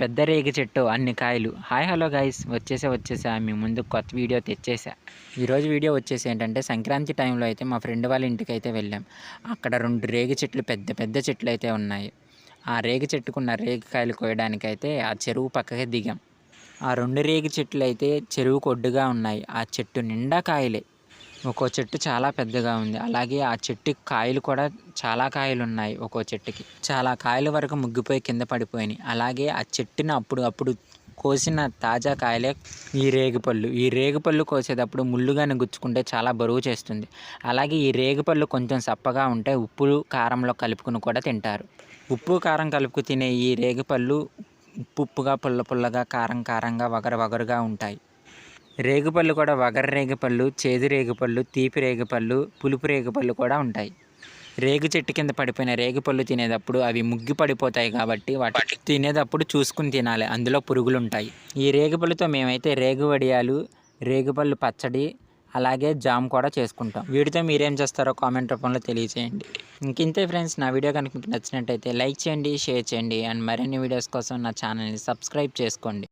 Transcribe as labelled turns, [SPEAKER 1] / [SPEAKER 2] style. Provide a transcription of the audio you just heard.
[SPEAKER 1] పెద్ద రేగి చెట్టు అన్ని కాయలు. హాయ్ హలో గైస్, వచ్చేసా మీ ముందు కొత్త వీడియో తెచ్చేసా. ఈరోజు వీడియో వచ్చేసి ఏంటంటే సంక్రాంతి టైంలో అయితే మా ఫ్రెండ్ వాళ్ళ ఇంటికి అయితే వెళ్ళాం. అక్కడ 2 రేగి చెట్లు పెద్ద పెద్ద చెట్లు అయితే ఉన్నాయి. ఆ రేగి చెట్టుకున్న రేగి కాయలు కోయడానికైతే ఆ చెరువు పక్కకే దిగాం. ఆ 2 రేగి చెట్లు అయితే చెరువుకు ఒడ్డుగా ఉన్నాయి. ఆ చెట్టు నిండా కాయలే. ఒక్కో చెట్టు చాలా పెద్దగా ఉంది. అలాగే ఆ చెట్టుకి కాయలు కూడా చాలా కాయలు ఉన్నాయి. ఒక్కో చెట్టుకి చాలా కాయల వరకు ముగ్గిపోయి కింద పడిపోయినాయి. అలాగే ఆ చెట్టుని అప్పుడు కోసిన తాజా కాయలే ఈ రేగిపళ్ళు. ఈ రేగిపళ్ళు కోసేటప్పుడు ముళ్ళుగానే గుచ్చుకుంటే చాలా బరువు చేస్తుంది. అలాగే ఈ రేగిపళ్ళు కొంచెం సప్పగా ఉంటే ఉప్పు కారంలో కలుపుకుని కూడా తింటారు. ఉప్పు కారం కలుపుకు తినే ఈ రేగిపళ్ళు ఉప్పుగా పుల్లగా కారంగా వగరుగా ఉంటాయి. రేగిపళ్ళు కూడా వగరు రేగిపళ్ళు, చేదు రేగిపళ్ళు, తీపి రేగిపళ్ళు, పులుపు రేగిపళ్ళు కూడా ఉంటాయి. రేగి చెట్టు కింద పడిపోయిన రేగిపళ్ళు తినేటప్పుడు అవి ముగ్గి పడిపోతాయి కాబట్టి వాటి తినేటప్పుడు చూసుకుని తినాలి, అందులో పురుగులు ఉంటాయి. ఈ రేగిపళ్ళుతో మేమైతే రేగి వడియాలు, రేగిపళ్ళు పచ్చడి, అలాగే జామ్ కూడా చేసుకుంటాం. వీటితో మీరేం చేస్తారో కామెంట్ రూపంలో తెలియజేయండి. ఇంతే ఫ్రెండ్స్, నా వీడియో కనుక మీకు నచ్చినట్టయితే లైక్ చేయండి, షేర్ చేయండి అండ్ మరిన్ని వీడియోస్ కోసం నా ఛానల్ని సబ్స్క్రైబ్ చేసుకోండి.